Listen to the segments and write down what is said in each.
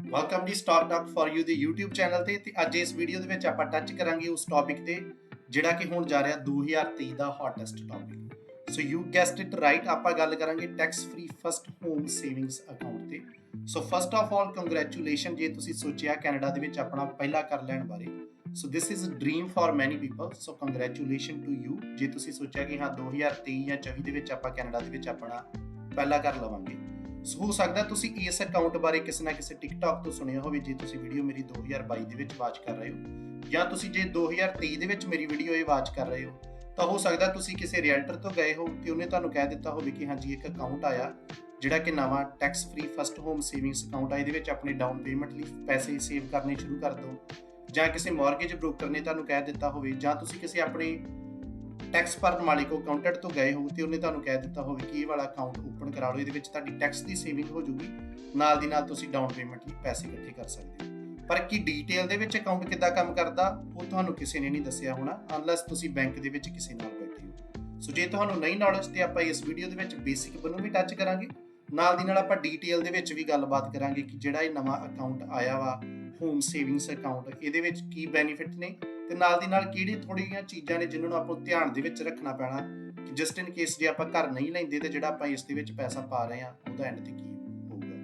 Welcome ਜੀ stock talk for you ਦੇ YouTube channel ਤੇ ਅੱਜ ਇਸ ਵੀਡੀਓ ਦੇ ਵਿੱਚ ਆਪਾਂ ਟੱਚ ਕਰਾਂਗੇ ਉਸ ਟੌਪਿਕ ਤੇ ਜਿਹੜਾ ਕਿ ਹੁਣ ਜਾ ਰਿਹਾ 2023 ਦਾ hottest topic. So you guessed it right, ਆਪਾਂ ਗੱਲ ਕਰਾਂਗੇ tax free first home savings account ਤੇ। So first of all congratulation ਜੇ ਤੁਸੀਂ ਸੋਚਿਆ ਕੈਨੇਡਾ ਦੇ ਵਿੱਚ ਆਪਣਾ ਪਹਿਲਾ ਕਰ ਲੈਣ ਬਾਰੇ। So this is a dream for many people, so congratulation to you ਜੇ ਤੁਸੀਂ ਸੋਚਿਆ ਕਿ ਹਾਂ 2023 ਜਾਂ 24 ਦੇ ਵਿੱਚ ਆਪਾਂ ਕੈਨੇਡਾ ਦੇ ਵਿੱਚ ਆਪਣਾ ਪਹਿਲਾ ਕਰ ਲਵਾਂਗੇ। ਸੋ ਹੋ ਸਕਦਾ ਤੁਸੀਂ ਇਸ ਅਕਾਊਂਟ ਬਾਰੇ ਕਿਸੇ ਨਾ ਕਿਸੇ ਟਿਕਟੌਕ ਤੋਂ ਸੁਣਿਆ ਹੋਵੇ ਜੇ ਤੁਸੀਂ ਵੀਡੀਓ ਮੇਰੀ 2022 ਦੇ ਵਿੱਚ ਵਾਚ ਕਰ ਰਹੇ ਹੋ, ਜਾਂ ਤੁਸੀਂ ਜੇ 2023 ਦੇ ਵਿੱਚ ਮੇਰੀ ਵੀਡੀਓ ਇਹ ਵਾਚ ਕਰ ਰਹੇ ਹੋ ਤਾਂ ਹੋ ਸਕਦਾ ਤੁਸੀਂ ਕਿਸੇ ਰੀਅਲਟਰ ਤੋਂ ਗਏ ਹੋ ਤੇ ਉਹਨੇ ਤੁਹਾਨੂੰ ਕਹਿ ਦਿੱਤਾ ਹੋਵੇ ਕਿ ਹਾਂਜੀ ਇੱਕ ਅਕਾਊਂਟ ਆਇਆ ਜਿਹੜਾ ਕਿ ਨਵਾਂ tax free first home savings account ਆ, ਇਹਦੇ ਵਿੱਚ ਆਪਣੇ ਡਾਊਨ ਪੇਮੈਂਟ ਲਈ ਪੈਸੇ ਸੇਵ ਕਰਨੇ ਸ਼ੁਰੂ ਕਰ ਦਿਓ। ਜਾਂ ਕਿਸੇ ਮਾਰਗੇਜ ਬ੍ਰੋਕਰ ਨੇ ਤੁਹਾਨੂੰ ਕਹਿ ਦਿੱਤਾ ਹੋਵੇ, ਜਾਂ ਤੁਸੀਂ ਕਿਸੇ ਆਪਣੇ ਟੈਕਸ ਭਰਨ ਵਾਲੇ ਕੋ ਅਕਾਊਂਟੈਂਟ ਤੋਂ ਗਏ ਹੋ ਤੇ ਉਹਨੇ ਤੁਹਾਨੂੰ ਕਹਿ ਦਿੱਤਾ ਹੋਵੇ ਕਿ ਇਹ ਵਾਲਾ ਅਕਾਊਂਟ ਓਪਨ ਕਰਾ ਲਓ, ਇਹਦੇ ਵਿੱਚ ਤੁਹਾਡੀ ਟੈਕਸ ਦੀ ਸੇਵਿੰਗ ਹੋ ਜੂਗੀ, ਨਾਲ ਦੀ ਨਾਲ ਤੁਸੀਂ ਡਾਊਨ ਪੇਮੈਂਟ ਲਈ ਪੈਸੇ ਇਕੱਠੇ ਕਰ ਸਕਦੇ ਹੋ। ਪਰ ਕੀ ਡੀਟੇਲ ਦੇ ਵਿੱਚ ਅਕਾਊਂਟ ਕਿੱਦਾਂ ਕੰਮ ਕਰਦਾ ਉਹ ਤੁਹਾਨੂੰ ਕਿਸੇ ਨੇ ਨਹੀਂ ਦੱਸਿਆ ਹੋਣਾ, ਅਨਲੈਸ ਤੁਸੀਂ ਬੈਂਕ ਦੇ ਵਿੱਚ ਕਿਸੇ ਨਾਲ ਬੈਠੇ ਹੋ। ਸੋ ਜੇ ਤੁਹਾਨੂੰ ਨਹੀਂ ਨੌਲੇਜ ਤੇ ਆਪਾਂ ਇਸ ਵੀਡੀਓ ਦੇ ਵਿੱਚ ਬੇਸਿਕ ਵੱਲੋਂ ਵੀ ਟੱਚ ਕਰਾਂਗੇ, ਨਾਲ ਦੀ ਨਾਲ ਆਪਾਂ ਡੀਟੇਲ ਦੇ ਵਿੱਚ ਵੀ ਗੱਲਬਾਤ ਕਰਾਂਗੇ ਕਿ ਜਿਹੜਾ ਇਹ ਨਵਾਂ ਅਕਾਊਂਟ ਆਇਆ ਵਾ ਹੋਮ ਸੇਵਿੰਗਸ ਅਕਾਊਂਟ, ਇਹਦੇ ਵਿੱਚ ਕੀ ਬੈਨੀਫਿਟ ਨੇ ਤੇ ਨਾਲ ਦੀ ਨਾਲ ਕਿਹੜੀ ਥੋੜ੍ਹੀਆਂ ਚੀਜ਼ਾਂ ਨੇ ਜਿਨ੍ਹਾਂ ਨੂੰ ਆਪਾਂ ਧਿਆਨ ਦੇ ਵਿੱਚ ਰੱਖਣਾ ਪੈਣਾ ਕਿ ਜਸਟ ਇਨ ਕੇਸ ਜੇ ਆਪਾਂ ਘਰ ਨਹੀਂ ਲੈਂਦੇ ਤੇ ਜਿਹੜਾ ਆਪਾਂ ਇਸ ਦੇ ਵਿੱਚ ਪੈਸਾ ਪਾ ਰਹੇ ਹਾਂ ਉਹਦਾ ਐਂਡ ਤੇ ਕੀ ਹੋਊਗਾ।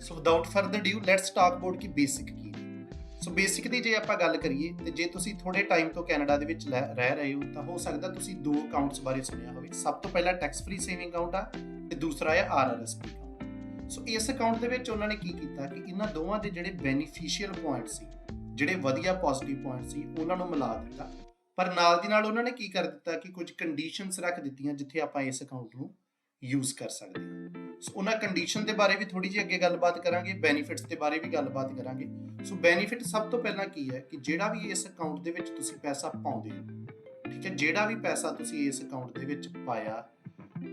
So without further due let's talk about ਕਿ ਬੇਸਿਕ ਕੀ। ਸੋ ਬੇਸਿਕ ਦੀ ਜੇ ਆਪਾਂ ਗੱਲ ਕਰੀਏ ਤੇ ਜੇ ਤੁਸੀਂ ਥੋੜੇ ਟਾਈਮ ਤੋਂ ਕੈਨੇਡਾ ਦੇ ਵਿੱਚ ਰਹਿ ਰਹੇ ਹੋ ਤਾਂ ਹੋ ਸਕਦਾ ਤੁਸੀਂ ਦੋ ਅਕਾਊਂਟਸ ਬਾਰੇ ਸੁਣਿਆ ਹੋਵੇ। ਸਭ ਤੋਂ ਪਹਿਲਾਂ ਟੈਕਸ ਫ੍ਰੀ ਸੇਵਿੰਗ ਅਕਾਊਂਟ ਆ ਤੇ ਦੂਸਰਾ ਹੈ RRSP ਅਕਾਊਂਟ। ਸੋ ਇਸ ਅਕਾਊਂਟ ਦੇ ਵਿੱਚ ਉਹਨਾਂ ਨੇ ਕੀ ਕੀਤਾ ਕਿ ਇਹਨਾਂ ਦੋਵਾਂ ਦੇ ਜਿਹੜੇ ਬੈਨੀਫੀਸ਼ੀਅਲ ਪੁਆਇੰਟ ਸੀ, ਜਿਹੜੇ ਵਧੀਆ ਪੋਜ਼ਿਟਿਵ ਪੁਆਇੰਟ ਸੀ, ਉਹਨਾਂ ਨੂੰ ਮਿਲਾ ਦਿੱਤਾ। ਪਰ ਨਾਲ ਦੀ ਨਾਲ ਉਹਨਾਂ ਨੇ ਕੀ ਕਰ ਦਿੱਤਾ ਕਿ ਕੁਝ ਕੰਡੀਸ਼ਨਸ ਰੱਖ ਦਿੱਤੀਆਂ ਜਿੱਥੇ ਆਪਾਂ ਇਸ ਅਕਾਊਂਟ ਨੂੰ ਯੂਜ਼ ਕਰ ਸਕਦੇ ਹਾਂ। ਸੋ ਉਹਨਾਂ ਕੰਡੀਸ਼ਨ ਦੇ ਬਾਰੇ ਵੀ ਥੋੜੀ ਜਿਹੀ ਅੱਗੇ ਗੱਲਬਾਤ ਕਰਾਂਗੇ, ਬੈਨੀਫਿਟਸ ਦੇ ਬਾਰੇ ਵੀ ਗੱਲਬਾਤ ਕਰਾਂਗੇ। ਸੋ ਬੈਨੀਫਿਟ ਸਭ ਤੋਂ ਪਹਿਲਾਂ ਕੀ ਹੈ ਕਿ ਜਿਹੜਾ ਵੀ ਇਸ ਅਕਾਊਂਟ ਦੇ ਵਿੱਚ ਤੁਸੀਂ ਪੈਸਾ ਪਾਉਂਦੇ ਹੋ, ਠੀਕ ਹੈ, ਜਿਹੜਾ ਵੀ ਪੈਸਾ ਤੁਸੀਂ ਇਸ ਅਕਾਊਂਟ ਦੇ ਵਿੱਚ ਪਾਇਆ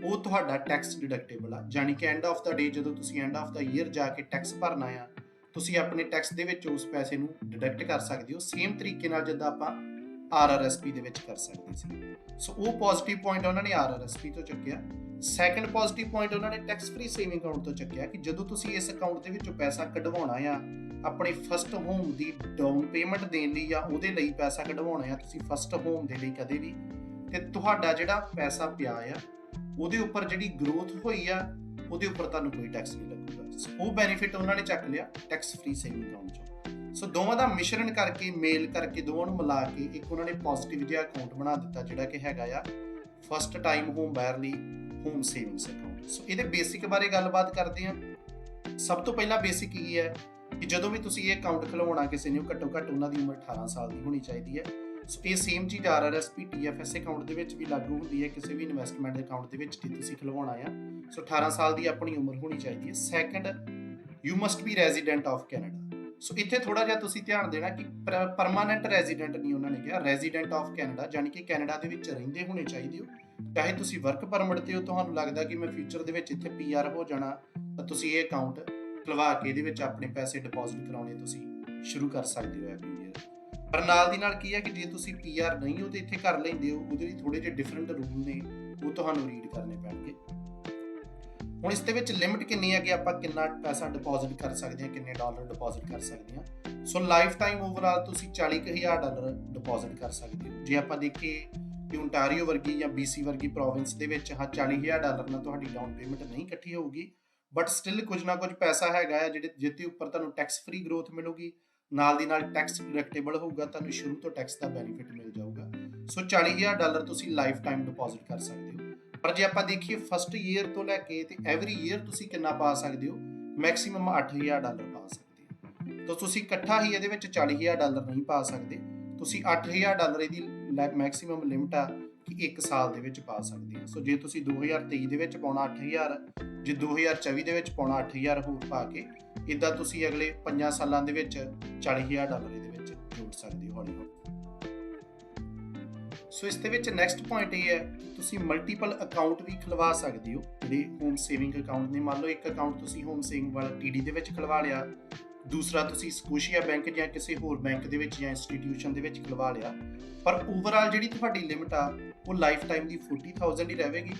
ਉਹ ਤੁਹਾਡਾ ਟੈਕਸ ਡਿਡਕਟੇਬਲ ਆ। ਯਾਨੀ ਕਿ ਐਂਡ ਆਫ ਦਾ ਡੇ ਜਦੋਂ ਤੁਸੀਂ ਐਂਡ ਆਫ ਦਾ ਈਅਰ ਜਾ ਕੇ ਟੈਕਸ ਭਰਨਾ ਆ, ਤੁਸੀਂ ਆਪਣੇ ਟੈਕਸ ਦੇ ਵਿੱਚ ਉਸ ਪੈਸੇ ਨੂੰ ਡਿਡਕਟ ਕਰ ਸਕਦੇ ਹੋ, ਸੇਮ ਤਰੀਕੇ ਨਾਲ ਜਿੱਦਾਂ ਆਪਾਂ RRSP ਦੇ ਵਿੱਚ ਕਰ ਸਕਦੇ ਸੀ। ਸੋ ਉਹ ਪੋਜ਼ਿਟਿਵ ਪੁਆਇੰਟ ਉਹਨਾਂ ਨੇ RRSP ਤੋਂ ਚੱਕਿਆ। ਸੈਕੰਡ ਪੋਜ਼ਿਟਿਵ ਪੁਆਇੰਟ ਉਹਨਾਂ ਨੇ ਟੈਕਸ ਫ੍ਰੀ ਸੇਵਿੰਗ ਅਕਾਊਂਟ ਤੋਂ ਚੱਕਿਆ ਕਿ ਜਦੋਂ ਤੁਸੀਂ ਇਸ ਅਕਾਊਂਟ ਦੇ ਵਿੱਚੋਂ ਪੈਸਾ ਕਢਵਾਉਣਾ ਆ ਆਪਣੀ ਫਸਟ ਹੋਮ ਦੀ ਡਾਊਨ ਪੇਮੈਂਟ ਦੇਣ ਲਈ ਜਾਂ ਉਹਦੇ ਲਈ ਪੈਸਾ ਕਢਵਾਉਣਾ ਆ ਤੁਸੀਂ ਫਸਟ ਹੋਮ ਦੇ ਲਈ ਕਦੇ ਵੀ, ਤੇ ਤੁਹਾਡਾ ਜਿਹੜਾ ਪੈਸਾ ਪਿਆ ਆ ਉਹਦੇ ਉੱਪਰ ਜਿਹੜੀ ਗਰੋਥ ਹੋਈ ਆ ਉਹਦੇ ਉੱਪਰ ਤੁਹਾਨੂੰ ਕੋਈ ਟੈਕਸ ਨਹੀਂ ਲੱਗੂਗਾ। ਸੋ ਉਹ ਬੈਨੀਫਿਟ ਉਹਨਾਂ ਨੇ ਚੱਕ ਲਿਆ ਟੈਕਸ ਫ੍ਰੀ ਸੇਵਿੰਗ ਅਕਾਊਂਟ ਚੋਂ। ਸੋ ਦੋਵਾਂ ਦਾ ਮਿਸ਼ਰਣ ਕਰਕੇ, ਮੇਲ ਕਰਕੇ, ਦੋਵਾਂ ਨੂੰ ਮਿਲਾ ਕੇ ਇੱਕ ਉਹਨਾਂ ਨੇ ਪੋਜ਼ਿਟਿਵ ਜਿਹਾ ਅਕਾਊਂਟ ਬਣਾ ਦਿੱਤਾ ਜਿਹੜਾ ਕਿ ਹੈਗਾ ਆ ਫਸਟ ਟਾਈਮ ਹੋਮ ਬਾਇਰ ਲਈ ਹੋਮ ਸੇਵਿੰਗਸ ਅਕਾਊਂਟ। ਸੋ ਇਹਦੇ ਬੇਸਿਕ ਬਾਰੇ ਗੱਲਬਾਤ ਕਰਦੇ ਹਾਂ। ਸਭ ਤੋਂ ਪਹਿਲਾਂ ਬੇਸਿਕ ਕੀ ਹੈ ਕਿ ਜਦੋਂ ਵੀ ਤੁਸੀਂ ਇਹ ਅਕਾਊਂਟ ਖੁਲਵਾਉਣਾ ਕਿਸੇ ਨੇ, ਘੱਟੋ ਘੱਟ ਉਹਨਾਂ ਦੀ ਉਮਰ 18 ਸਾਲ ਦੀ ਹੋਣੀ ਚਾਹੀਦੀ ਹੈ। ਸੋ ਇਹ ਸੇਮ ਚੀਜ਼ RRSP TFS ਅਕਾਊਂਟ ਦੇ ਵਿੱਚ ਵੀ ਲਾਗੂ ਹੁੰਦੀ ਹੈ, ਕਿਸੇ ਵੀ ਇਨਵੈਸਟਮੈਂਟ ਅਕਾਊਂਟ ਦੇ ਵਿੱਚ ਜੇ ਤੁਸੀਂ ਖੁਲਵਾਉਣਾ ਆ। ਸੋ 18 ਸਾਲ ਦੀ ਆਪਣੀ ਉਮਰ ਹੋਣੀ ਚਾਹੀਦੀ ਹੈ। Second, you must be resident of Canada. So ਇੱਥੇ ਥੋੜਾ ਜਿਹਾ ਤੁਸੀਂ ਧਿਆਨ ਦੇਣਾ ਕਿ ਪਰਮਾਨੈਂਟ ਰੈਜ਼ੀਡੈਂਟ ਨਹੀਂ ਉਹਨਾਂ ਨੇ ਕਿਹਾ, ਰੈਜ਼ੀਡੈਂਟ ਆਫ ਕੈਨੇਡਾ, ਯਾਨੀ ਕਿ ਕੈਨੇਡਾ ਦੇ ਵਿੱਚ ਰਹਿੰਦੇ ਹੋਣੇ ਚਾਹੀਦੇ ਹੋ। ਚਾਹੇ ਤੁਸੀਂ ਵਰਕ ਪਰਮਿਟ ਤੇ ਹੋ, ਤੁਹਾਨੂੰ ਲੱਗਦਾ ਕਿ ਮੈਂ ਫਿਊਚਰ ਦੇ ਵਿੱਚ ਇੱਥੇ PR ਹੋ ਜਾਣਾ, ਤਾਂ ਤੁਸੀਂ ਇਹ ਅਕਾਊਂਟ ਖੁਲਵਾ ਕੇ ਇਹਦੇ ਵਿੱਚ ਆਪਣੇ ਪੈਸੇ ਡਿਪੋਜ਼ਿਟ ਕਰਾਉਣੇ ਤੁਸੀਂ ਸ਼ੁਰੂ ਕਰ ਸਕਦੇ ਹੋ ਐਵਰੀ ਈਅਰ। ਪਰ ਨਾਲ ਦੀ ਨਾਲ ਕੀ ਹੈ ਕਿ ਜੇ ਤੁਸੀਂ PR ਨਹੀਂ ਹੋ ਤੇ ਇੱਥੇ ਕਰ ਲੈਂਦੇ ਹੋ, ਉਹਦੇ ਲਈ ਥੋੜੇ ਜਿਹੇ ਡਿਫਰੈਂਟ ਰੂਲ ਨੇ, ਉਹ ਤੁਹਾਨੂੰ ਰੀਡ ਕਰਨੇ ਪੈਣਗੇ। ਹੁਣ ਇਸ ਦੇ ਵਿੱਚ ਲਿਮਿਟ ਕਿੰਨੀ ਹੈ ਕਿ ਆਪਾਂ ਕਿੰਨਾ ਪੈਸਾ ਡਿਪੋਜ਼ਿਟ ਕਰ ਸਕਦੇ ਹਾਂ, ਕਿੰਨੇ ਡਾਲਰ ਡਿਪੋਜ਼ਿਟ ਕਰ ਸਕਦੇ ਹਾਂ। ਸੋ ਲਾਈਫ ਟਾਈਮ ਓਵਰਆਲ ਤੁਸੀਂ $40,000 ਡਿਪੋਜ਼ਿਟ ਕਰ ਸਕਦੇ ਹੋ। ਜੇ ਆਪਾਂ ਦੇਖੀਏ ਕਿ ਓਨਟਾਰੀਓ ਵਰਗੀ ਜਾਂ BC ਵਰਗੀ ਪ੍ਰੋਵਿੰਸ ਦੇ ਵਿੱਚ $40,000 ਨਾਲ ਤੁਹਾਡੀ ਡਾਊਨ ਪੇਮੈਂਟ ਨਹੀਂ ਇਕੱਠੀ ਹੋਊਗੀ, ਬਟ ਸਟਿਲ ਕੁਝ ਨਾ ਕੁਝ ਪੈਸਾ ਹੈਗਾ ਹੈ ਜਿਹਦੇ ਉੱਪਰ ਤੁਹਾਨੂੰ ਟੈਕਸ ਫ੍ਰੀ ਗਰੋਥ ਮਿਲੂਗੀ, ਨਾਲ ਦੀ ਨਾਲ ਟੈਕਸ ਡਿਡਕਟੇਬਲ ਹੋਊਗਾ, ਤੁਹਾਨੂੰ ਸ਼ੁਰੂ ਤੋਂ ਟੈਕਸ ਦਾ ਬੈਨੀਫਿਟ ਮਿਲ ਜਾਊਗਾ। ਸੋ $40,000 ਤੁਸੀਂ ਲਾਈਫ ਟਾਈਮ ਡਿਪੋਜ਼ਿਟ ਕਰ ਸਕਦੇ ਹੋ। ਪਰ ਜੇ ਆਪਾਂ ਦੇਖੀਏ ਫਸਟ ਈਅਰ ਤੋਂ ਲੈ ਕੇ ਤੇ ਐਵਰੀ ਈਅਰ ਤੁਸੀਂ ਕਿੰਨਾ ਪਾ ਸਕਦੇ ਹੋ, ਮੈਕਸਿਮਮ $8,000 ਪਾ ਸਕਦੇ ਹੋ। ਤਾਂ ਤੁਸੀਂ ਇਕੱਠਾ ਹੀ ਇਹਦੇ ਵਿੱਚ $40,000 ਨਹੀਂ ਪਾ ਸਕਦੇ, ਤੁਸੀਂ $8,000 ਇਹਦੀ ਮੈਕਸਿਮਮ ਲਿਮਿਟ ਆ ਕਿ 1 ਸਾਲ ਦੇ ਵਿੱਚ ਪਾ ਸਕਦੇ ਹੋ। ਸੋ ਜੇ ਤੁਸੀਂ 2023 ਦੇ ਵਿੱਚ ਪਾਉਣਾ 8,000, ਜੇ 2024 ਦੇ ਵਿੱਚ ਪਾਉਣਾ 8,000 ਹੋਰ ਪਾ ਕੇ, ਇੱਦਾਂ ਤੁਸੀਂ ਅਗਲੇ 5 ਸਾਲਾਂ ਦੇ ਵਿੱਚ $40,000 ਇਹਦੇ ਵਿੱਚ ਜੋੜ ਸਕਦੇ ਹੋ ਹੌਲੀ ਹੌਲੀ। ਸੋ ਇਸ ਦੇ ਵਿੱਚ ਨੈਕਸਟ ਪੁਆਇੰਟ ਇਹ ਹੈ ਕਿ ਤੁਸੀਂ ਮਲਟੀਪਲ ਅਕਾਊਂਟ ਵੀ ਖੁਲਵਾ ਸਕਦੇ ਹੋ ਜਿਹੜੇ ਹੋਮ ਸੇਵਿੰਗ ਅਕਾਊਂਟ ਨੇ। ਮੰਨ ਲਓ ਇੱਕ ਅਕਾਊਂਟ ਤੁਸੀਂ ਹੋਮ ਸੇਵਿੰਗ ਵਾਲਾ TD ਦੇ ਵਿੱਚ ਖੁਲਵਾ ਲਿਆ, ਦੂਸਰਾ ਤੁਸੀਂ ਸਕੋਸ਼ੀਆ ਬੈਂਕ ਜਾਂ ਕਿਸੇ ਹੋਰ ਬੈਂਕ ਦੇ ਵਿੱਚ ਜਾਂ ਇੰਸਟੀਟਿਊਸ਼ਨ ਦੇ ਵਿੱਚ ਖੁਲਵਾ ਲਿਆ, ਪਰ ਓਵਰਆਲ ਜਿਹੜੀ ਤੁਹਾਡੀ ਲਿਮਟ ਆ ਉਹ ਲਾਈਫ ਟਾਈਮ ਦੀ $40,000 ਹੀ ਰਹੇਗੀ,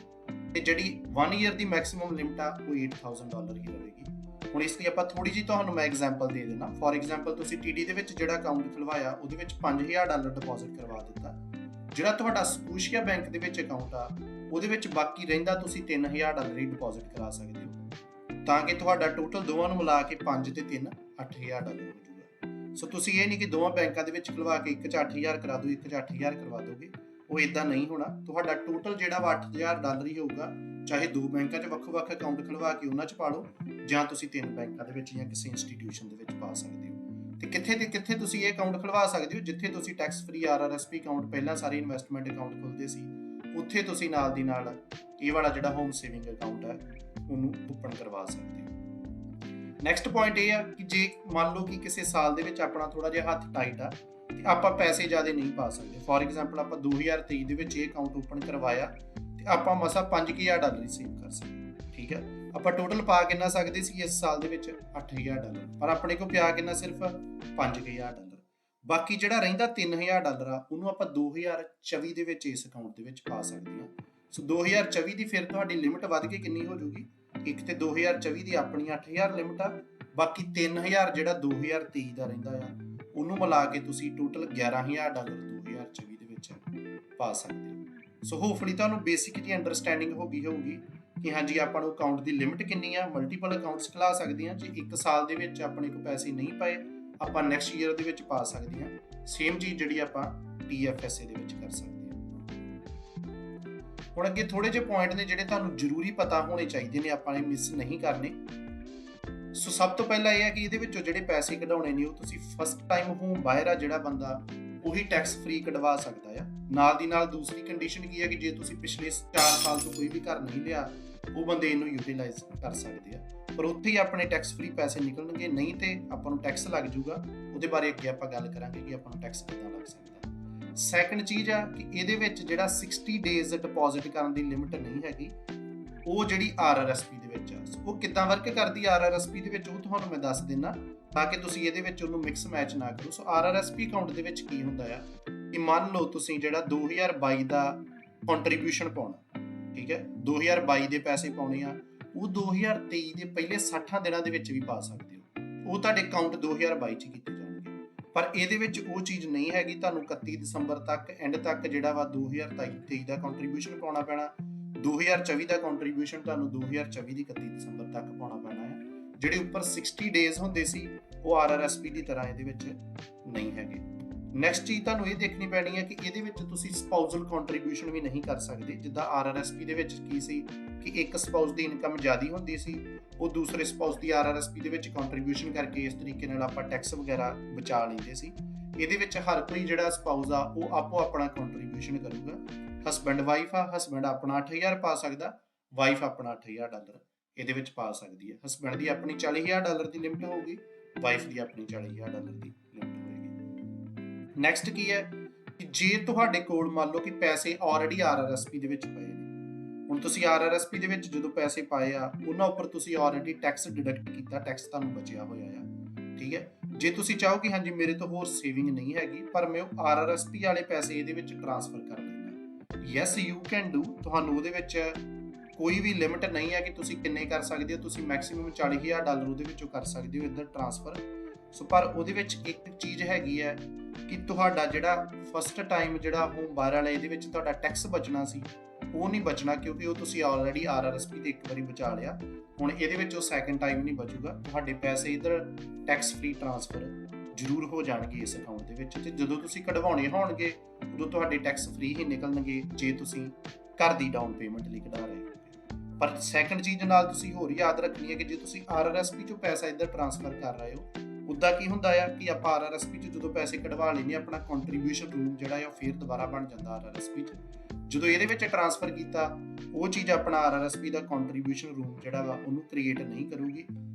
ਤੇ ਜਿਹੜੀ 1 ਈਅਰ ਦੀ ਮੈਕਸਿਮਮ ਲਿਮਟ ਆ ਉਹ $8,000 ਹੀ ਰਹੇਗੀ। ਹੁਣ ਇਸ ਲਈ ਆਪਾਂ ਥੋੜੀ ਜਿਹੀ ਤੁਹਾਨੂੰ ਮੈਂ ਐਗਜ਼ਾਮਪਲ ਦੇ ਦੇਣਾ। ਫੋਰ ਐਗਜ਼ਾਮਪਲ ਤੁਸੀਂ TD ਦੇ ਵਿੱਚ ਜਿਹੜਾ ਅਕਾਊਂਟ ਖੁਲਵਾਇਆ ਉਹਦੇ ਵਿੱਚ $5,000 ਡਿਪੋਜ਼ਿਟ ਕਰਵਾ ਦਿੱਤਾ, ਜਿਹੜਾ ਤੁਹਾਡਾ ਸਕੋਸ਼ੀਆ ਬੈਂਕ ਦੇ ਵਿੱਚ ਅਕਾਊਂਟ ਆ ਉਹਦੇ ਵਿੱਚ ਬਾਕੀ ਰਹਿੰਦਾ ਤੁਸੀਂ $3,000 ਹੀ ਡਿਪੋਜ਼ਿਟ ਕਰਾ ਸਕਦੇ ਹੋ, ਤਾਂ ਕਿ ਤੁਹਾਡਾ ਟੋਟਲ ਦੋਵਾਂ ਨੂੰ ਮਿਲਾ ਕੇ 5 ਤੇ 3 $8,000 ਹੋ ਜਾਊਗਾ। ਸੋ ਤੁਸੀਂ ਇਹ ਨਹੀਂ ਕਿ ਦੋਵਾਂ ਬੈਂਕਾਂ ਦੇ ਵਿੱਚ ਖੁਲਵਾ ਕੇ ਇੱਕ 'ਚ 8,000 ਕਰਾ ਦਿਓ, ਇੱਕ 'ਚ 8,000 ਕਰਵਾ ਦੋਗੇ, ਉਹ ਇਦਾਂ ਨਹੀਂ ਹੋਣਾ। ਤੁਹਾਡਾ ਟੋਟਲ ਜਿਹੜਾ ਵਾ $8,000 ਹੀ ਹੋਊਗਾ, ਚਾਹੇ ਦੋ ਬੈਂਕਾਂ 'ਚ ਵੱਖ-ਵੱਖ ਅਕਾਊਂਟ ਖੁਲਵਾ ਕੇ ਉਹਨਾਂ 'ਚ ਪਾ ਲਓ, ਜਾਂ ਤੁਸੀਂ 3 ਬੈਂਕਾਂ ਦੇ ਵਿੱਚ ਜਾਂ ਕਿਸੇ ਇੰਸਟੀਟਿਊਸ਼ਨ ਦੇ ਵਿੱਚ ਪਾ ਸਕਦੇ ਹੋ। ਤੇ ਕਿੱਥੇ ਤੁਸੀਂ ਇਹ ਅਕਾਊਂਟ ਖੁਲਵਾ ਸਕਦੇ ਹੋ, ਜਿੱਥੇ ਤੁਸੀਂ ਟੈਕਸ ਫ੍ਰੀ RRSP ਅਕਾਊਂਟ ਪਹਿਲਾਂ ਸਾਰੇ ਇਨਵੈਸਟਮੈਂਟ ਅਕਾਊਂਟ ਖੁੱਲਦੇ ਸੀ, ਉੱਥੇ ਤੁਸੀਂ ਨਾਲ ਦੀ ਨਾਲ ਇਹ ਵਾਲਾ ਜਿਹੜਾ ਹੋਮ ਸੇਵਿੰਗ ਅਕਾਊਂਟ ਹੈ ਉਹਨੂੰ ਓਪਨ ਕਰਵਾ ਸਕਦੇ ਹੋ। ਨੈਕਸਟ ਪੁਆਇੰਟ ਇਹ ਆ ਕਿ ਜੇ ਮੰਨ ਲਓ ਕਿ ਕਿਸੇ ਸਾਲ ਦੇ ਵਿੱਚ ਆਪਣਾ ਥੋੜਾ ਜਿਹਾ ਹੱਥ ਟਾਈਟ ਆ ਤੇ ਆਪਾਂ ਪੈਸੇ ਜ਼ਿਆਦਾ ਨਹੀਂ ਪਾ ਸਕਦੇ। ਫੋਰ ਐਗਜ਼ਾਮਪਲ ਆਪਾਂ 2023 ਦੇ ਵਿੱਚ ਇਹ ਅਕਾਊਂਟ ਓਪਨ ਕਰਵਾਇਆ ਤੇ ਆਪਾਂ ਮਸਾ $5,000 ਹੀ ਸੇਵ ਕਰ ਸਕਦੇ, ਠੀਕ ਹੈ। ਆਪਾਂ ਟੋਟਲ ਪਾ ਕਿੰਨਾ ਸਕਦੇ ਸੀ ਇਸ ਸਾਲ ਦੇ ਵਿੱਚ $8,000, ਪਰ ਆਪਣੇ ਕੋਲ ਪਿਆ ਕਿੰਨਾ ਸਿਰਫ $5,000। ਬਾਕੀ ਜਿਹੜਾ ਰਹਿੰਦਾ $3,000 ਆ ਉਹਨੂੰ ਆਪਾਂ 2024 ਦੇ ਵਿੱਚ ਇਸ ਅਕਾਊਂਟ ਦੇ ਵਿੱਚ ਪਾ ਸਕਦੇ ਹਾਂ। ਸੋ 2024 ਦੀ ਫਿਰ ਤੁਹਾਡੀ ਲਿਮਟ ਵੱਧ ਕੇ ਕਿੰਨੀ ਹੋ ਜਾਊਗੀ, ਇੱਕ ਤੇ 2024 ਦੀ ਆਪਣੀ 8,000 ਲਿਮਟ ਆ, ਬਾਕੀ 3,000 ਜਿਹੜਾ 2023 ਦਾ ਰਹਿੰਦਾ ਆ ਉਹਨੂੰ ਮਿਲਾ ਕੇ ਤੁਸੀਂ ਟੋਟਲ $11,000 2024 ਦੇ ਵਿੱਚ ਪਾ ਸਕਦੇ ਹੋ। ਸੋ ਹੋਪਫੁਲੀ ਤੁਹਾਨੂੰ ਬੇਸਿਕ ਜੀ ਅੰਡਰਸਟੈਂਡਿੰਗ ਹੋ ਗਈ ਹੋਊਗੀ ਕਿ ਹਾਂਜੀ ਆਪਾਂ ਨੂੰ ਅਕਾਊਂਟ ਦੀ ਲਿਮਟ ਕਿੰਨੀ ਆ, ਮਲਟੀਪਲ ਅਕਾਊਂਟਸ ਖੁਲਾ ਸਕਦੇ ਹਾਂ। ਜੇ ਇੱਕ ਸਾਲ ਦੇ ਵਿੱਚ ਆਪਣੇ ਕੋਲ ਪੈਸੇ ਨਹੀਂ ਪਏ ਆਪਾਂ ਨੈਕਸਟ ਈਅਰ ਦੇ ਵਿੱਚ ਪਾ ਸਕਦੇ ਹਾਂ। ਸੇਮ ਚੀਜ਼ ਜਿਹੜੀ ਆਪਾਂ TFSA ਦੇ ਵਿੱਚ ਕਰ ਸਕਦੇ ਹਾਂ। ਹੁਣ ਅੱਗੇ ਥੋੜੇ ਜਿਹੇ ਪੁਆਇੰਟ ਨੇ ਜਿਹੜੇ ਤੁਹਾਨੂੰ ਜ਼ਰੂਰੀ ਪਤਾ ਹੋਣੇ ਚਾਹੀਦੇ ਨੇ, ਆਪਾਂ ਨੇ ਮਿਸ ਨਹੀਂ ਕਰਨੇ। ਸੋ ਸਭ ਤੋਂ ਪਹਿਲਾਂ ਇਹ ਹੈ ਕਿ ਇਹਦੇ ਵਿੱਚੋਂ ਜਿਹੜੇ ਪੈਸੇ ਕਢਾਉਣੇ ਨੇ ਉਹ ਤੁਸੀਂ ਫਸਟ ਟਾਈਮ ਹੋਮ ਬਾਇਰ ਆ ਜਿਹੜਾ ਬੰਦਾ ਉਹੀ ਟੈਕਸ ਫ੍ਰੀ ਕਢਵਾ ਸਕਦਾ ਆ। ਨਾਲ ਦੀ ਨਾਲ ਦੂਸਰੀ ਕੰਡੀਸ਼ਨ ਕੀ ਹੈ ਕਿ ਜੇ ਤੁਸੀਂ ਪਿਛਲੇ 4 ਸਾਲ ਤੋਂ ਕੋਈ ਵੀ ਘਰ ਨਹੀਂ ਲਿਆ ਉਹ ਬੰਦੇ ਇਹਨੂੰ ਯੂਟਿਲਾਈਜ਼ ਕਰ ਸਕਦੇ ਆ, ਪਰ ਉੱਥੇ ਹੀ ਆਪਣੇ ਟੈਕਸ ਫ੍ਰੀ ਪੈਸੇ ਨਿਕਲਣਗੇ, ਨਹੀਂ ਤੇ ਆਪਾਂ ਨੂੰ ਟੈਕਸ ਲੱਗ ਜਾਊਗਾ। ਉਹਦੇ ਬਾਰੇ ਅੱਗੇ ਆਪਾਂ ਗੱਲ ਕਰਾਂਗੇ ਕਿ ਆਪਾਂ ਨੂੰ ਟੈਕਸ ਕਿੱਦਾਂ ਲੱਗ ਸਕਦਾ। ਸੈਕੰਡ ਚੀਜ਼ ਆ ਕਿ ਇਹਦੇ ਵਿੱਚ ਜਿਹੜਾ 60 ਡੇਜ਼ ਡਿਪੋਜ਼ਿਟ ਕਰਨ ਦੀ ਲਿਮਿਟ ਨਹੀਂ ਹੈਗੀ, ਉਹ ਜਿਹੜੀ RRSP ਦੇ ਵਿੱਚ ਆ। ਉਹ ਕਿੱਦਾਂ ਵਰਕ ਕਰਦੀ RRSP ਦੇ ਵਿੱਚ ਉਹ ਤੁਹਾਨੂੰ ਮੈਂ ਦੱਸ ਦਿੰਦਾ, ਤਾਂ ਕਿ ਤੁਸੀਂ ਇਹਦੇ ਵਿੱਚ ਉਹਨੂੰ ਮਿਕਸ ਮੈਚ ਨਾ ਕਰੋ। ਸੋ RRSP ਅਕਾਊਂਟ ਦੇ ਵਿੱਚ ਕੀ ਹੁੰਦਾ ਆ ਕਿ ਮੰਨ ਲਓ ਤੁਸੀਂ ਜਿਹੜਾ 2022 ਦਾ ਕੰਟਰੀਬਿਊਸ਼ਨ ਪਾਉਣਾ, ਠੀਕ ਹੈ, 2022 ਦੇ ਪੈਸੇ ਪਾਉਣੇ ਆ, ਉਹ 2023 ਦੇ ਪਹਿਲੇ 60 ਦਿਨਾਂ ਦੇ ਵਿੱਚ ਵੀ ਪਾ ਸਕਦੇ ਹੋ। ਉਹ ਤੁਹਾਡੇ ਅਕਾਊਂਟ 2022 ਚ ਕੀਤੇ ਜਾਣਗੇ, ਪਰ ਇਹਦੇ ਵਿੱਚ ਉਹ ਚੀਜ਼ ਨਹੀਂ ਹੈਗੀ। ਤੁਹਾਨੂੰ 31 ਦਸੰਬਰ ਤੱਕ ਐਂਡ ਤੱਕ ਜਿਹੜਾ ਵਾ 2023 ਦਾ ਕੰਟਰੀਬਿਊਸ਼ਨ ਪਾਉਣਾ ਪੈਣਾ। 2024 ਦਾ ਕੰਟਰੀਬਿਊਸ਼ਨ ਤੁਹਾਨੂੰ 2024 ਦੀ 31 ਦਸੰਬਰ ਤੱਕ ਪਾਉਣਾ ਪੈਣਾ ਹੈ। ਜਿਹੜੇ ਉੱਪਰ 60 ਡੇਜ਼ ਹੁੰਦੇ ਸੀ ਉਹ RRSP ਦੀ ਤਰ੍ਹਾਂ ਇਹਦੇ ਵਿੱਚ ਨਹੀਂ ਹੈਗੇ। ਨੈਕਸਟ ਚੀਜ਼ ਤੁਹਾਨੂੰ ਇਹ ਦੇਖਣੀ ਪੈਣੀ ਹੈ ਕਿ ਇਹਦੇ ਵਿੱਚ ਤੁਸੀਂ ਸਪਾਊਸਲ ਕੰਟਰੀਬਿਊਸ਼ਨ ਵੀ ਨਹੀਂ ਕਰ ਸਕਦੇ। ਜਿੱਦਾਂ RRSP ਦੇ ਵਿੱਚ ਕੀ ਸੀ ਕਿ ਇੱਕ ਸਪਾਊਸ ਦੀ ਇਨਕਮ ਜ਼ਿਆਦਾ ਹੁੰਦੀ ਸੀ, ਉਹ ਦੂਸਰੇ ਸਪਾਊਸ ਦੀ RRSP ਦੇ ਵਿੱਚ ਕੰਟਰੀਬਿਊਸ਼ਨ ਕਰਕੇ ਇਸ ਤਰੀਕੇ ਨਾਲ ਆਪਾਂ ਟੈਕਸ ਵਗੈਰਾ ਬਚਾ ਲੈਂਦੇ ਸੀ। ਇਹਦੇ ਵਿੱਚ ਹਰ ਕੋਈ ਜਿਹੜਾ ਸਪਾਊਸ ਆ ਉਹ ਆਪੋ ਆਪਣਾ ਕੰਟਰੀਬਿਊਸ਼ਨ ਕਰੂਗਾ। ਹਸਬੈਂਡ ਵਾਈਫ ਆ, ਹਸਬੈਂਡ ਆਪਣਾ 8,000 ਪਾ ਸਕਦਾ, ਵਾਈਫ ਆਪਣਾ $8,000 ਇਹਦੇ ਵਿੱਚ ਪਾ ਸਕਦੀ ਹੈ। ਹਸਬੈਂਡ ਦੀ ਆਪਣੀ $40,000 ਦੀ ਲਿਮਟ ਹੋਊਗੀ, ਵਾਈਫ ਦੀ ਆਪਣੀ $40,000 ਦੀ ਲਿਮਟ ਹੋਏਗੀ। ਨੈਕਸਟ ਕੀ ਹੈ ਕਿ ਜੇ ਤੁਹਾਡੇ ਕੋਲ ਮੰਨ ਲਓ ਕਿ ਪੈਸੇ ਆਲਰੇਡੀ RRSP ਦੇ ਵਿੱਚ ਪਏ ਨੇ, ਹੁਣ ਤੁਸੀਂ RRSP ਦੇ ਵਿੱਚ ਜਦੋਂ ਪੈਸੇ ਪਾਏ ਆ ਉਹਨਾਂ ਉੱਪਰ ਤੁਸੀਂ ਆਲਰੇਡੀ ਟੈਕਸ ਡਿਡਕਟ ਕੀਤਾ, ਟੈਕਸ ਤੁਹਾਨੂੰ ਬਚਿਆ ਹੋਇਆ ਆ, ਠੀਕ ਹੈ। ਜੇ ਤੁਸੀਂ ਚਾਹੋ ਕਿ ਹਾਂਜੀ ਮੇਰੇ ਤੋਂ ਹੋਰ ਸੇਵਿੰਗ ਨਹੀਂ ਹੈਗੀ ਪਰ ਮੈਂ ਉਹ RRSP ਵਾਲੇ ਪੈਸੇ ਇਹਦੇ ਵਿੱਚ ਟ੍ਰਾਂਸਫਰ ਕਰ ਲੈਣਾ, ਯੈਸ ਯੂ ਕੈਨ ਡੂ। ਤੁਹਾਨੂੰ ਉਹਦੇ ਵਿੱਚ ਕੋਈ ਵੀ ਲਿਮਿਟ ਨਹੀਂ ਹੈ ਕਿ ਤੁਸੀਂ ਕਿੰਨੇ ਕਰ ਸਕਦੇ ਹੋ, ਤੁਸੀਂ ਮੈਕਸਿਮਮ $40,000 ਉਹਦੇ ਵਿੱਚੋਂ ਕਰ ਸਕਦੇ ਹੋ ਇੱਧਰ ਟ੍ਰਾਂਸਫਰ। ਸੋ ਪਰ ਉਹਦੇ ਵਿੱਚ ਇੱਕ ਚੀਜ਼ ਹੈਗੀ ਹੈ ਕਿ ਤੁਹਾਡਾ ਜਿਹੜਾ ਫਸਟ ਟਾਈਮ ਜਿਹੜਾ ਹੋਮ ਬਾਇਰ ਵਾਲਾ ਇਹਦੇ ਵਿੱਚ ਤੁਹਾਡਾ ਟੈਕਸ ਬਚਣਾ ਸੀ ਉਹ ਨਹੀਂ ਬਚਣਾ, ਕਿਉਂਕਿ ਉਹ ਤੁਸੀਂ ਆਲਰੇਡੀ RRSP ਤੇ ਇੱਕ ਵਾਰੀ ਬਚਾ ਲਿਆ। ਹੁਣ ਇਹਦੇ ਵਿੱਚ ਉਹ ਸੈਕੰਡ ਟਾਈਮ ਨਹੀਂ ਬਚੂਗਾ, ਤੁਹਾਡੇ ਪੈਸੇ ਇੱਧਰ ਟੈਕਸ ਫ੍ਰੀ ਟ੍ਰਾਂਸਫਰ ਜ਼ਰੂਰ ਹੋ ਜਾਣਗੇ ਇਸ ਅਕਾਊਂਟ ਦੇ ਵਿੱਚ, ਤੇ ਜਦੋਂ ਤੁਸੀਂ ਕਢਵਾਉਣੇ ਹੋਣਗੇ ਉਦੋਂ ਤੁਹਾਡੇ ਟੈਕਸ ਫ੍ਰੀ ਹੀ ਨਿਕਲਣਗੇ ਜੇ ਤੁਸੀਂ ਘਰ ਦੀ ਡਾਊਨ ਪੇਮੈਂਟ ਲਈ ਕਢਾ ਰਹੇ ਹੋ। ਪਰ ਸੈਕੰਡ ਚੀਜ਼ ਨਾਲ ਤੁਸੀਂ ਹੋਰ ਯਾਦ ਰੱਖਣੀ ਹੈ ਕਿ ਜੇ ਤੁਸੀਂ RRSP ਚੋਂ ਪੈਸਾ ਇੱਧਰ ਟ੍ਰਾਂਸਫਰ ਕਰ ਰਹੇ ਹੋ, ਉੱਦਾਂ ਕੀ ਹੁੰਦਾ ਆ ਕਿ ਆਪਾਂ RRSP 'ਚ ਜਦੋਂ ਪੈਸੇ ਕਢਵਾ ਲੈਂਦੇ ਆਪਣਾ ਕੰਟਰੀਬਿਊਸ਼ਨ ਰੂਮ ਜਿਹੜਾ ਆ ਉਹ ਫਿਰ ਦੁਬਾਰਾ ਬਣ ਜਾਂਦਾ RRSP 'ਚ। ਜਦੋਂ ਇਹਦੇ ਵਿੱਚ ਟ੍ਰਾਂਸਫਰ ਕੀਤਾ ਉਹ ਚੀਜ਼ ਆਪਣਾ RRSP ਦਾ ਕੰਟਰੀਬਿਊਸ਼ਨ ਰੂਮ ਜਿਹੜਾ ਵਾ ਉਹਨੂੰ ਕ੍ਰੀਏਟ ਨਹੀਂ ਕਰੂਗੀ।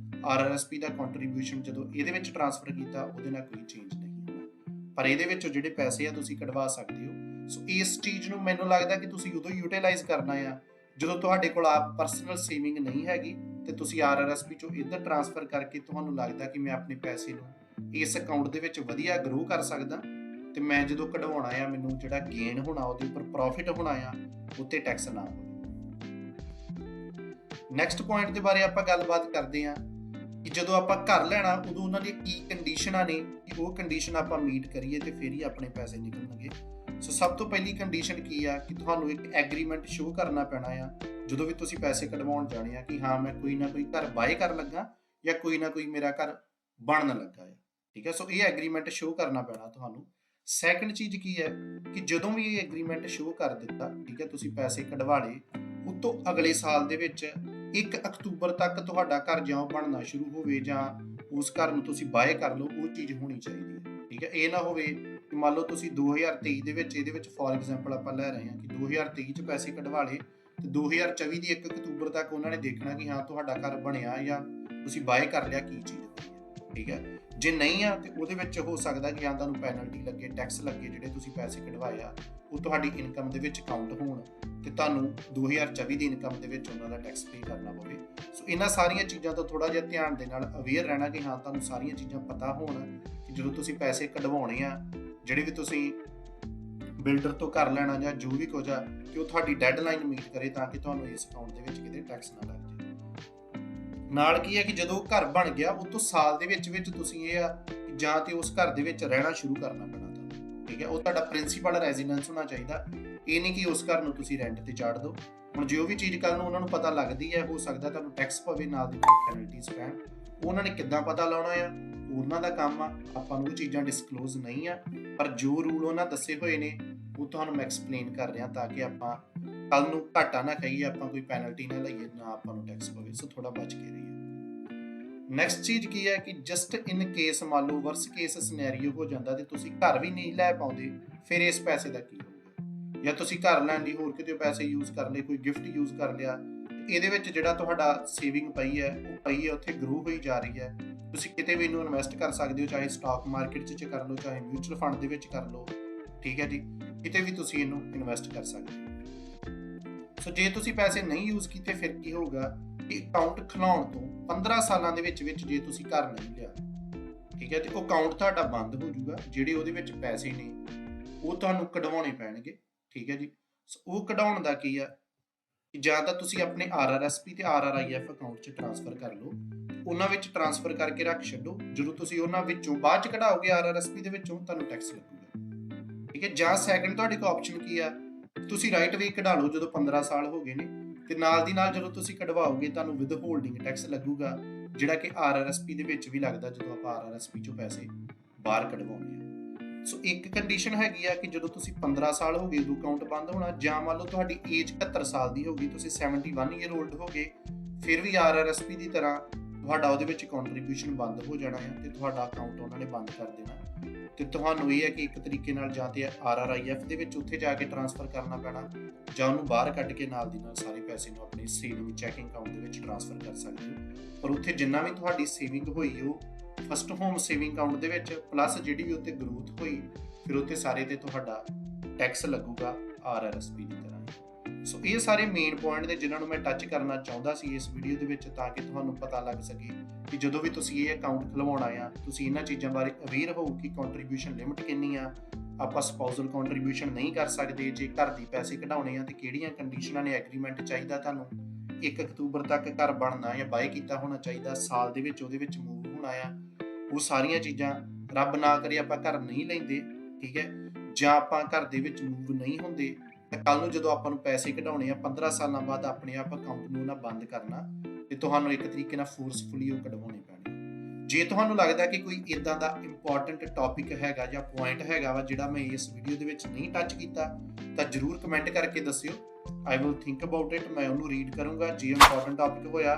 RRSP ਦਾ ਕੰਟਰੀਬਿਊਸ਼ਨ ਜਦੋਂ ਇਹਦੇ ਵਿੱਚ ਟ੍ਰਾਂਸਫਰ ਕੀਤਾ ਉਹਦੇ ਨਾਲ ਕੋਈ ਚੇਂਜ ਨਹੀਂ ਹੋਣਾ, ਪਰ ਇਹਦੇ ਵਿੱਚੋਂ ਜਿਹੜੇ ਪੈਸੇ ਆ ਤੁਸੀਂ ਕਢਵਾ ਸਕਦੇ ਹੋ। ਸੋ ਇਸ ਚੀਜ਼ ਨੂੰ ਮੈਨੂੰ ਲੱਗਦਾ ਕਿ ਤੁਸੀਂ ਉਦੋਂ ਯੂਟਿਲਾਈਜ਼ ਕਰਨਾ ਆ ਜਦੋਂ ਤੁਹਾਡੇ ਕੋਲ ਆਪ ਪਰਸਨਲ ਸੇਵਿੰਗ ਨਹੀਂ ਹੈਗੀ ਤੇ ਤੁਸੀਂ RRSP ਚੋਂ ਇੱਧਰ ਟ੍ਰਾਂਸਫਰ ਕਰਕੇ ਤੁਹਾਨੂੰ ਲੱਗਦਾ ਕਿ ਮੈਂ ਆਪਣੇ ਪੈਸੇ ਨੂੰ ਇਸ ਅਕਾਊਂਟ ਦੇ ਵਿੱਚ ਵਧੀਆ ਗਰੋ ਕਰ ਸਕਦਾ ਤੇ ਮੈਂ ਜਦੋਂ ਕਢਵਾਉਣਾ ਆ ਮੈਨੂੰ ਜਿਹੜਾ ਗੇਨ ਹੋਣਾ ਉਹਦੇ ਉੱਪਰ ਪ੍ਰੋਫਿਟ ਹੋਣਾ ਆ ਉੱਤੇ ਟੈਕਸ ਨਾ ਹੋਵੇ। ਨੈਕਸਟ ਪੁਆਇੰਟ ਦੇ ਬਾਰੇ ਆਪਾਂ ਗੱਲਬਾਤ ਕਰਦੇ ਹਾਂ ਕਿ ਜਦੋਂ ਆਪਾਂ ਘਰ ਲੈਣਾ ਉਦੋਂ ਉਹਨਾਂ ਦੀਆਂ ਕੀ ਕੰਡੀਸ਼ਨਾਂ ਨੇ ਕਿ ਉਹ ਕੰਡੀਸ਼ਨ ਆਪਾਂ ਮੀਟ ਕਰੀਏ ਤੇ ਫਿਰ ਹੀ ਆਪਣੇ ਪੈਸੇ ਨਿਕਲਣਗੇ। ਸੋ ਸਭ ਤੋਂ ਪਹਿਲੀ ਕੰਡੀਸ਼ਨ ਕੀ ਆ ਕਿ ਤੁਹਾਨੂੰ ਇੱਕ ਐਗਰੀਮੈਂਟ ਸ਼ੋ ਕਰਨਾ ਪੈਣਾ ਆ ਜਦੋਂ ਵੀ ਤੁਸੀਂ ਪੈਸੇ ਕਢਵਾਉਣ ਜਾਣੇ ਆ ਕਿ ਹਾਂ ਮੈਂ ਕੋਈ ਨਾ ਕੋਈ ਘਰ ਬਾਏ ਕਰਨ ਲੱਗਾ ਜਾਂ ਕੋਈ ਨਾ ਕੋਈ ਮੇਰਾ ਘਰ ਬਣਨ ਲੱਗਾ ਆ। ਠੀਕ ਹੈ, ਸੋ ਇਹ ਐਗਰੀਮੈਂਟ ਸ਼ੋ ਕਰਨਾ ਪੈਣਾ ਤੁਹਾਨੂੰ। ਸੈਕੰਡ ਚੀਜ਼ ਕੀ ਹੈ ਕਿ ਜਦੋਂ ਵੀ ਇਹ ਐਗਰੀਮੈਂਟ ਸ਼ੋ ਕਰ ਦਿੱਤਾ, ਠੀਕ ਹੈ, ਤੁਸੀਂ ਪੈਸੇ ਕਢਵਾ ਲਏ, ਉਸ ਤੋਂ ਅਗਲੇ ਸਾਲ ਦੇ ਵਿੱਚ 1 ਅਕਤੂਬਰ ਤੱਕ ਤੁਹਾਡਾ ਘਰ ਜਾਂ ਬਣਨਾ ਸ਼ੁਰੂ ਹੋਵੇ ਜਾਂ ਉਸ ਘਰ ਨੂੰ ਤੁਸੀਂ ਬਾਏ ਕਰ ਲਓ, ਉਹ ਚੀਜ਼ ਹੋਣੀ ਚਾਹੀਦੀ ਹੈ। ਠੀਕ ਹੈ, ਇਹ ਨਾ ਹੋਵੇ ਕਿ ਮੰਨ ਲਓ ਤੁਸੀਂ 2023 ਦੇ ਵਿੱਚ ਇਹਦੇ ਵਿੱਚ ਫੋਰ ਐਗਜ਼ਾਮਪਲ ਆਪਾਂ ਲੈ ਰਹੇ ਹਾਂ ਕਿ 2023 ਚ ਪੈਸੇ ਕਢਵਾ ਲਏ ਤੇ 2024 ਦੀ 1 ਅਕਤੂਬਰ ਤੱਕ ਉਹਨਾਂ ਨੇ ਦੇਖਣਾ ਕਿ ਹਾਂ ਤੁਹਾਡਾ ਘਰ ਬਣਿਆ ਜਾਂ ਤੁਸੀਂ ਬਾਏ ਕਰ ਲਿਆ ਕੀ ਚੀਜ਼ ਹੋਈ ਹੈ। ਠੀਕ ਹੈ, ਜੇ ਨਹੀਂ ਆ ਤੇ ਉਹਦੇ ਵਿੱਚ ਹੋ ਸਕਦਾ ਕਿ ਹਾਂ ਤੁਹਾਨੂੰ ਪੈਨਲਟੀ ਲੱਗੇ, ਟੈਕਸ ਲੱਗੇ, ਜਿਹੜੇ ਤੁਸੀਂ ਪੈਸੇ ਕਢਵਾਏ ਆ ਉਹ ਤੁਹਾਡੀ ਇਨਕਮ ਦੇ ਵਿੱਚ ਕਾਊਂਟ ਹੋਣ ਤੇ ਤੁਹਾਨੂੰ 2024 ਦੀ ਇਨਕਮ ਦੇ ਵਿੱਚ ਉਹਨਾਂ ਦਾ ਟੈਕਸ ਪੇ ਕਰਨਾ ਪਵੇ। ਸੋ ਇਹਨਾਂ ਸਾਰੀਆਂ ਚੀਜ਼ਾਂ ਤੋਂ ਥੋੜਾ ਜਿਹਾ ਧਿਆਨ ਦੇ ਨਾਲ ਅਵੇਅਰ ਰਹਿਣਾ ਕਿ ਹਾਂ ਤੁਹਾਨੂੰ ਸਾਰੀਆਂ ਚੀਜ਼ਾਂ ਪਤਾ ਹੋਣ ਕਿ ਜਦੋਂ ਤੁਸੀਂ ਪੈਸੇ ਕਢਵਾਉਣੇ ਆ, ਜਿਹੜੇ ਵੀ ਤੁਸੀਂ ਬਿਲਡਰ ਤੋਂ ਘਰ ਲੈਣਾ ਜਾਂ ਜੋ ਵੀ ਕੁਝ ਆ, ਕਿ ਉਹ ਤੁਹਾਡੀ ਡੈਡਲਾਈਨ ਮੀਟ ਕਰੇ ਤਾਂ ਕਿ ਤੁਹਾਨੂੰ ਇਸ ਅਕਾਊਂਟ ਦੇ ਵਿੱਚ ਕਿਤੇ ਟੈਕਸ ਨਾ ਲੱਗ ਜਾਵੇ। ਨਾਲ ਕੀ ਹੈ ਕਿ ਜਦੋਂ ਘਰ ਬਣ ਗਿਆ ਉਸ ਤੋਂ ਸਾਲ ਦੇ ਵਿੱਚ ਤੁਸੀਂ ਇਹ ਆ ਜਾਂ ਤੇ ਉਸ ਘਰ ਦੇ ਵਿੱਚ ਰਹਿਣਾ ਸ਼ੁਰੂ ਕਰਨਾ ਪੈਣਾ ਤੁਹਾਨੂੰ। ਠੀਕ ਹੈ, ਉਹ ਤੁਹਾਡਾ ਪ੍ਰਿੰਸੀਪਲ ਰੈਜ਼ੀਡੈਂਸ ਹੋਣਾ ਚਾਹੀਦਾ। ਇਹ ਨਹੀਂ ਕਿ ਉਸ ਘਰ ਨੂੰ ਤੁਸੀਂ ਰੈਂਟ ਤੇ ਚਾੜ ਦਿਓ। ਹੁਣ ਜੋ ਵੀ ਚੀਜ਼ ਕੱਲ ਨੂੰ ਉਹਨਾਂ ਨੂੰ ਪਤਾ ਲੱਗਦੀ ਹੈ, ਹੋ ਸਕਦਾ ਤੁਹਾਨੂੰ ਟੈਕਸ ਪਵੇ, ਨਾਲ ਦੀ ਨਾਲ ਪੈਨਲਟੀਜ਼ ਪੈਣ। ਉਹਨਾਂ ਨੇ ਕਿੱਦਾਂ ਪਤਾ ਲਾਉਣਾ ਆ ਉਹਨਾਂ ਦਾ ਕੰਮ ਆ, ਆਪਾਂ ਨੂੰ ਉਹ ਚੀਜ਼ਾਂ ਡਿਸਕਲੋਜ਼ ਨਹੀਂ ਆ, ਪਰ ਜੋ ਰੂਲ ਉਹਨਾਂ ਦੱਸੇ ਹੋਏ ਨੇ ਉਹ ਤੁਹਾਨੂੰ ਮੈਂ ਐਕਸਪਲੇਨ ਕਰ ਰਿਹਾ ਤਾਂ ਕਿ ਆਪਾਂ ਕੱਲ ਨੂੰ ਘਾਟਾ ਨਾ ਖਾਈਏ, ਆਪਾਂ ਕੋਈ ਪੈਨਲਟੀ ਨਾ ਲਈਏ, ਨਾ ਆਪਾਂ ਨੂੰ ਟੈਕਸ ਪਵੇ। ਸੋ ਥੋੜਾ ਬਚ ਕੇ ਰਹੀਏ। ਨੈਕਸਟ ਚੀਜ਼ ਕੀ ਹੈ ਕਿ ਜਸਟ ਇਨ ਕੇਸ ਮੰਨ ਲਓ ਵਰਸ ਕੇਸ ਸਿਨੈਰੀਓ ਹੋ ਜਾਂਦਾ ਤੇ ਤੁਸੀਂ ਘਰ ਵੀ ਨਹੀਂ ਲੈ ਪਾਉਂਦੇ, ਫਿਰ ਇਸ ਪੈਸੇ ਦਾ ਕੀ ਹੋਊਗਾ? ਜਾਂ ਤੁਸੀਂ ਘਰ ਲੈਣ ਲਈ ਹੋਰ ਕਿਤੇ ਪੈਸੇ ਯੂਜ਼ ਕਰ ਲਏ, ਕੋਈ ਗਿਫਟ ਯੂਜ਼ ਕਰ ਲਿਆ, ਇਹਦੇ ਵਿੱਚ ਜਿਹੜਾ ਤੁਹਾਡਾ ਸੇਵਿੰਗ ਪਈ ਹੈ ਉਹ ਪਈ ਹੈ ਉੱਥੇ ਗਰੋ ਹੋਈ ਜਾ ਰਹੀ ਹੈ। ਤੁਸੀਂ ਕਿਤੇ ਵੀ ਇਹਨੂੰ ਇਨਵੈਸਟ ਕਰ ਸਕਦੇ ਹੋ, ਚਾਹੇ ਸਟਾਕ ਮਾਰਕੀਟ 'ਚ ਕਰ ਲਓ, ਚਾਹੇ ਮਿਊਚੁਅਲ ਫੰਡ ਦੇ ਵਿੱਚ ਕਰ ਲਓ। ਠੀਕ ਹੈ ਜੀ, ਕਿਤੇ ਵੀ ਤੁਸੀਂ ਇਹਨੂੰ ਇਨਵੈਸਟ ਕਰ ਸਕਦੇ ਹੋ। ਸੋ ਜੇ ਤੁਸੀਂ ਪੈਸੇ ਨਹੀਂ ਯੂਜ਼ ਕੀਤੇ ਫਿਰ ਕੀ ਹੋਊਗਾ ਕਿ ਅਕਾਊਂਟ ਖੁਲਾਉਣ ਤੋਂ 15 ਸਾਲਾਂ ਦੇ ਵਿੱਚ ਜੇ ਤੁਸੀਂ ਘਰ ਨਹੀਂ ਲਿਆ, ਠੀਕ ਹੈ, ਤੇ ਉਹ ਅਕਾਊਂਟ ਤੁਹਾਡਾ ਬੰਦ ਹੋ ਜਾਊਗਾ। ਜਿਹੜੇ ਉਹਦੇ ਵਿੱਚ ਪੈਸੇ ਨੇ ਉਹ ਤੁਹਾਨੂੰ ਕਢਵਾਉਣੇ ਪੈਣਗੇ। ਠੀਕ ਹੈ ਜੀ, ਸੋ ਉਹ ਕਢਾਉਣ ਦਾ ਕੀ ਆ ਕਿ ਜਾਂ ਤਾਂ ਤੁਸੀਂ ਆਪਣੇ RRSP ਤੇ RRIF ਅਕਾਊਂਟ 'ਚ ਟ੍ਰਾਂਸਫਰ ਕਰ ਲਓ, ਉਹਨਾਂ ਵਿੱਚ ਟ੍ਰਾਂਸਫਰ ਕਰਕੇ ਰੱਖ ਛੱਡੋ। ਜਦੋਂ ਤੁਸੀਂ ਉਹਨਾਂ ਵਿੱਚੋਂ ਬਾਅਦ 'ਚ ਕਢਾਓਗੇ RRSP ਦੇ ਵਿੱਚੋਂ ਤੁਹਾਨੂੰ ਟੈਕਸ ਲੱਗੂਗਾ। ਠੀਕ ਹੈ, ਜਾਂ ਸੈਕੰਡ ਤੁਹਾਡੇ ਕੋਲ ਆਪਸ਼ਨ ਕੀ ਆ, ਤੁਸੀਂ ਰਾਈਟ ਵੇ ਕਢਾ ਲਓ ਜਦੋਂ 15 ਸਾਲ ਹੋ ਗਏ ਨੇ, ਤੇ ਨਾਲ ਦੀ ਨਾਲ ਜਦੋਂ ਤੁਸੀਂ ਕਢਵਾਓਗੇ ਤੁਹਾਨੂੰ ਵਿਦ ਹੋਲਡਿੰਗ ਟੈਕਸ ਲੱਗੂਗਾ, ਜਿਹੜਾ ਕਿ RRSP ਦੇ ਵਿੱਚ ਵੀ ਲੱਗਦਾ ਜਦੋਂ ਆਪਾਂ RRSP 'ਚੋਂ ਪੈਸੇ ਬਾਹਰ ਕਢਵਾਉਂਦੇ ਆ। ਸੋ ਇੱਕ ਕੰਡੀਸ਼ਨ ਹੈਗੀ ਆ ਕਿ ਜਦੋਂ ਤੁਸੀਂ 15 ਸਾਲ ਹੋ ਗਏ ਉਦੋਂ ਅਕਾਊਂਟ ਬੰਦ ਹੋਣਾ, ਜਾਂ ਮੰਨ ਲਓ ਤੁਹਾਡੀ ਏਜ 71 ਸਾਲ ਦੀ ਹੋ ਗਈ, ਤੁਸੀਂ 71 ਈਅਰ 올ਡ ਹੋ ਗਏ, ਫਿਰ ਵੀ RRSP ਦੀ ਤਰ੍ਹਾਂ ਤੁਹਾਡਾ ਉਹਦੇ ਵਿੱਚ ਕੰਟਰੀਬਿਊਸ਼ਨ ਬੰਦ ਹੋ ਜਾਣਾ ਹੈ ਤੇ ਤੁਹਾਡਾ ਅਕਾਊਂਟ ਉਹਨਾਂ ਨੇ ਬੰਦ ਕਰ ਦੇਣਾ। ਤੇ ਤੁਹਾਨੂੰ ਇਹ ਹੈ ਕਿ ਇੱਕ ਤਰੀਕੇ ਨਾਲ ਜਾਂ ਤੇ RRIF ਦੇ ਵਿੱਚ ਉੱਥੇ ਜਾ ਕੇ ਟ੍ਰਾਂਸਫਰ ਕਰਨਾ ਪੈਣਾ, ਜਾਂ ਉਹਨੂੰ ਬਾਹਰ ਕੱਢ ਕੇ ਨਾਲ ਦੀ ਨਾਲ ਸਾਰੇ ਪੈਸੇ ਨੂੰ ਆਪਣੀ ਸੇਵਿੰਗ ਚੈਕਿੰਗ ਅਕਾਊਂਟ ਦੇ ਵਿੱਚ ਟ੍ਰਾਂਸਫਰ ਕਰ ਸਕਦੇ ਹੋ। ਪਰ ਉੱਥੇ ਜਿੰਨਾ ਵੀ ਤੁਹਾਡੀ ਸੇਵਿੰਗ ਹੋਈ ਉਹ ਫਸਟ ਹੋਮ ਸੇਵਿੰਗ ਅਕਾਊਂਟ ਦੇ ਵਿੱਚ ਪਲੱਸ ਜਿਹੜੀ ਵੀ ਉੱਤੇ ਗਰੋਥ ਹੋਈ ਫਿਰ ਉੱਥੇ ਸਾਰੇ ਤੇ ਤੁਹਾਡਾ ਟੈਕਸ ਲੱਗੂਗਾ RRSP ਦੀ ਤਰ੍ਹਾਂ। ਸੋ ਇਹ ਸਾਰੇ ਮੇਨ ਪੁਆਇੰਟ ਨੇ ਜਿਨ੍ਹਾਂ ਨੂੰ ਮੈਂ ਟੱਚ ਕਰਨਾ ਚਾਹੁੰਦਾ ਸੀ ਇਸ ਵੀਡੀਓ ਦੇ ਵਿੱਚ, ਤਾਂ ਕਿ ਤੁਹਾਨੂੰ ਪਤਾ ਲੱਗ ਸਕੇ ਕਿ ਜਦੋਂ ਵੀ ਤੁਸੀਂ ਇਹ ਅਕਾਊਂਟ ਖੁਲਵਾਉਣਾ ਆ ਤੁਸੀਂ ਇਹਨਾਂ ਚੀਜ਼ਾਂ ਬਾਰੇ ਅਵੇਅਰ ਹੋ ਕਿ ਕੰਟਰੀਬਿਊਸ਼ਨ ਲਿਮਿਟ ਕਿੰਨੀ ਆ, ਆਪਾਂ ਸਪਾਊਸਲ ਕੰਟਰੀਬਿਊਸ਼ਨ ਨਹੀਂ ਕਰ ਸਕਦੇ, ਜੇ ਘਰ ਦੀ ਪੈਸੇ ਕਢਾਉਣੇ ਆ ਤੇ ਕਿਹੜੀਆਂ ਕੰਡੀਸ਼ਨਾਂ ਨੇ, ਐਗਰੀਮੈਂਟ ਚਾਹੀਦਾ ਤੁਹਾਨੂੰ, 1 ਅਕਤੂਬਰ ਤੱਕ ਘਰ ਬਣਨਾ ਜਾਂ ਬਾਏ ਕੀਤਾ ਹੋਣਾ ਚਾਹੀਦਾ, ਸਾਲ ਦੇ ਵਿੱਚ ਉਹਦੇ ਵਿੱਚ ਮੂਵ ਹੋਣਾ ਆ, ਉਹ ਸਾਰੀਆਂ ਚੀਜ਼ਾਂ ਰੱਬ ਨਾ ਕਰੇ ਆਪਾਂ ਘਰ ਨਹੀਂ ਲੈਂਦੇ, ਠੀਕ ਹੈ, ਜਾਂ ਆਪਾਂ ਘਰ ਦੇ ਵਿੱਚ ਮੂਵ ਨਹੀਂ ਹੁੰਦੇ ਤਾਂ ਕੱਲ ਨੂੰ ਜਦੋਂ ਆਪਾਂ ਨੂੰ ਪੈਸੇ ਕਢਾਉਣੇ ਆ 15 ਸਾਲਾਂ ਬਾਅਦ ਆਪਣੇ ਆਪ ਅਕਾਊਂਟ ਨੂੰ ਨਾ ਬੰਦ ਕਰਨਾ ਤੇ ਤੁਹਾਨੂੰ ਇੱਕ ਤਰੀਕੇ ਨਾਲ ਫੋਰਸਫੁਲੀ ਉਹ ਕਢਵਾਉਣੇ ਪੈਣੇ। ਜੇ ਤੁਹਾਨੂੰ ਲੱਗਦਾ ਕਿ ਕੋਈ ਇਦਾਂ ਦਾ ਇੰਪੋਰਟੈਂਟ ਟੌਪਿਕ ਹੈਗਾ ਜਾਂ ਪੁਆਇੰਟ ਹੈਗਾ ਵਾ ਜਿਹੜਾ ਮੈਂ ਇਸ ਵੀਡੀਓ ਦੇ ਵਿੱਚ ਨਹੀਂ ਟੱਚ ਕੀਤਾ ਤਾਂ ਜਰੂਰ ਕਮੈਂਟ ਕਰਕੇ ਦੱਸਿਓ। I will think about it, ਮੈਂ ਉਹਨੂੰ ਰੀਡ ਕਰੂੰਗਾ। ਜੇ ਇੰਪੋਰਟੈਂਟ ਟੌਪਿਕ ਹੋਇਆ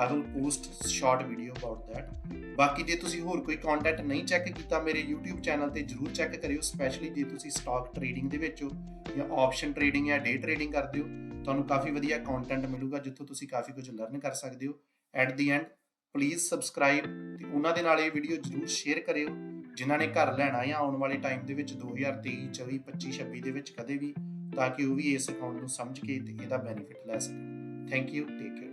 I will post short video about that। ਬਾਕੀ ਜੇ ਤੁਸੀਂ ਹੋਰ ਕੋਈ ਕੰਟੈਂਟ ਨਹੀਂ ਚੈੱਕ ਕੀਤਾ ਮੇਰੇ YouTube ਚੈਨਲ ਤੇ ਜਰੂਰ ਚੈੱਕ ਕਰਿਓ, ਸਪੈਸ਼ਲੀ ਜੇ ਤੁਸੀਂ ਸਟਾਕ ਟ੍ਰੇਡਿੰਗ ਦੇ ਵਿੱਚ ਹੋ ਜਾਂ ਆਪਸ਼ਨ ਟ੍ਰੇਡਿੰਗ ਜਾਂ ਡੇ ਟ੍ਰੇਡਿੰਗ ਕਰਦੇ ਹੋ, ਤੁਹਾਨੂੰ ਕਾਫੀ ਵਧੀਆ ਕੰਟੈਂਟ ਮਿਲੂਗਾ ਜਿੱਥੋਂ ਤੁਸੀਂ ਕਾਫੀ ਕੁਝ ਲਰਨ ਕਰ ਸਕਦੇ ਹੋ। At the and please subscribe ਤੇ ਉਹਨਾਂ ਦੇ ਨਾਲ ਇਹ ਵੀਡੀਓ ਜਰੂਰ ਸ਼ੇਅਰ ਕਰਿਓ ਜਿਨ੍ਹਾਂ ਨੇ ਘਰ ਲੈਣਾ ਜਾਂ ਆਉਣ ਵਾਲੇ ਟਾਈਮ ਦੇ ਵਿੱਚ 2023, 24, 25, 26 ਦੇ ਵਿੱਚ ਕਦੇ ਵੀ, ਤਾਂ ਕਿ ਉਹ ਵੀ ਇਸ ਅਕਾਊਂਟ ਨੂੰ ਸਮਝ ਕੇ ਤੇ ਇਹਦਾ ਬੈਨੀਫਿਟ ਲੈ ਸਕਣ। Thank you, take care.